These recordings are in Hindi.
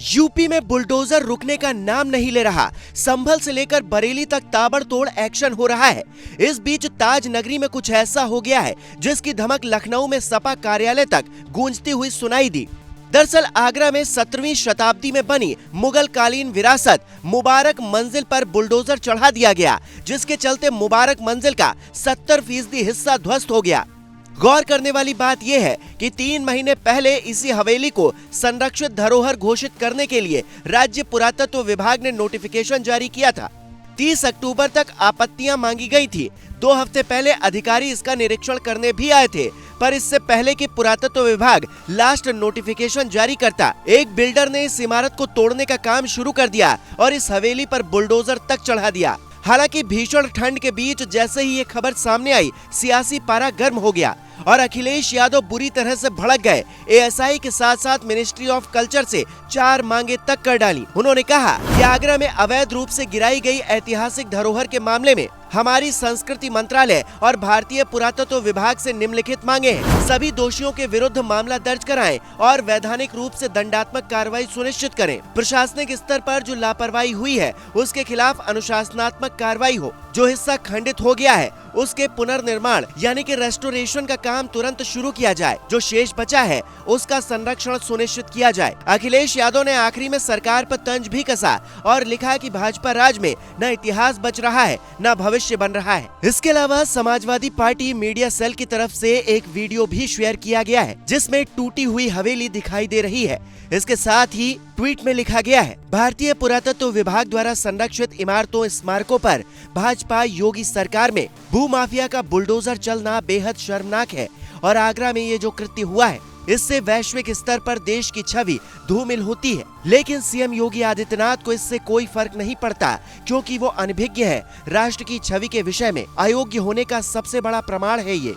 यूपी में बुलडोजर रुकने का नाम नहीं ले रहा। संभल से लेकर बरेली तक ताबड़तोड़ एक्शन हो रहा है। इस बीच ताज नगरी में कुछ ऐसा हो गया है जिसकी धमक लखनऊ में सपा कार्यालय तक गूंजती हुई सुनाई दी। दरअसल आगरा में 17वीं शताब्दी में बनी मुगल कालीन विरासत मुबारक मंजिल पर बुलडोजर चढ़ा दिया गया, जिसके चलते मुबारक मंजिल का 70% हिस्सा ध्वस्त हो गया। गौर करने वाली बात यह है कि 3 महीने पहले इसी हवेली को संरक्षित धरोहर घोषित करने के लिए राज्य पुरातत्व विभाग ने नोटिफिकेशन जारी किया था। 30 अक्टूबर तक आपत्तियां मांगी गई थी। 2 हफ्ते पहले अधिकारी इसका निरीक्षण करने भी आए थे, पर इससे पहले कि पुरातत्व विभाग लास्ट नोटिफिकेशन जारी करता, एक बिल्डर ने इस इमारत को तोड़ने का काम शुरू कर दिया और इस हवेली पर बुलडोजर तक चढ़ा दिया। हालांकि भीषण ठंड के बीच जैसे ही ये खबर सामने आई, सियासी पारा गर्म हो गया और अखिलेश यादव बुरी तरह से भड़क गए। एएसआई के साथ साथ मिनिस्ट्री ऑफ कल्चर से 4 मांगे तक कर डाली। उन्होंने कहा कि आगरा में अवैध रूप से गिराई गई ऐतिहासिक धरोहर के मामले में हमारी संस्कृति मंत्रालय और भारतीय पुरातत्व विभाग से निम्नलिखित मांगे हैं। सभी दोषियों के विरुद्ध मामला दर्ज कराएं और वैधानिक रूप से दंडात्मक कार्रवाई सुनिश्चित करें। प्रशासनिक स्तर पर जो लापरवाही हुई है उसके खिलाफ अनुशासनात्मक कार्रवाई हो। जो हिस्सा खंडित हो गया है उसके पुनर्निर्माण यानी कि रेस्टोरेशन का काम तुरंत शुरू किया जाए। जो शेष बचा है उसका संरक्षण सुनिश्चित किया जाए। अखिलेश यादव ने आखिरी में सरकार पर तंज भी कसा और लिखा कि भाजपा राज में न इतिहास बच रहा है न भविष्य बन रहा है। इसके अलावा समाजवादी पार्टी मीडिया सेल की तरफ से एक वीडियो भी शेयर किया गया है जिसमें टूटी हुई हवेली दिखाई दे रही है। इसके साथ ही ट्वीट में लिखा गया है, भारतीय पुरातत्व विभाग द्वारा संरक्षित इमारतों स्मारकों पर भाजपा योगी सरकार में भूमाफिया का बुलडोजर चलना बेहद शर्मनाक है और आगरा में ये जो कृत्य हुआ है इससे वैश्विक स्तर पर देश की छवि धूमिल होती है। लेकिन सीएम योगी आदित्यनाथ को इससे कोई फर्क नहीं पड़ता क्योंकि वो अनभिज्ञ है। राष्ट्र की छवि के विषय में अयोग्य होने का सबसे बड़ा प्रमाण है ये।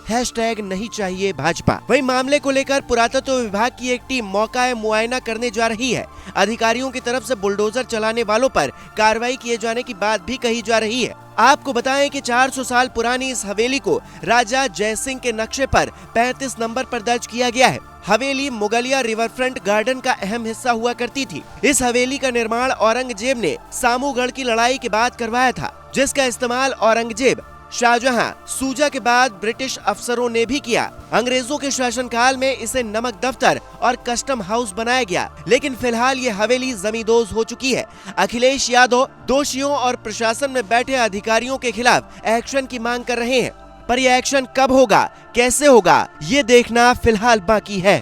#नहीं चाहिए भाजपा। वहीं मामले को लेकर पुरातत्व विभाग की एक टीम मौका मुआयना करने जा रही है। अधिकारियों की तरफ से बुलडोजर चलाने वालों पर कार्रवाई किए जाने की बात भी कही जा रही है। आपको बताएं कि 400 साल पुरानी इस हवेली को राजा जयसिंह के नक्शे पर 35 नंबर पर दर्ज किया गया है। हवेली मुगलिया रिवरफ्रंट गार्डन का अहम हिस्सा हुआ करती थी। इस हवेली का निर्माण औरंगजेब ने सामूगढ़ की लड़ाई के बाद करवाया था, जिसका इस्तेमाल औरंगजेब, शाहजहां, सूजा के बाद ब्रिटिश अफसरों ने भी किया। अंग्रेजों के शासनकाल में इसे नमक दफ्तर और कस्टम हाउस बनाया गया, लेकिन फिलहाल ये हवेली जमींदोज हो चुकी है। अखिलेश यादव दोषियों और प्रशासन में बैठे अधिकारियों के खिलाफ एक्शन की मांग कर रहे हैं, पर यह एक्शन कब होगा, कैसे होगा, ये देखना फिलहाल बाकी है।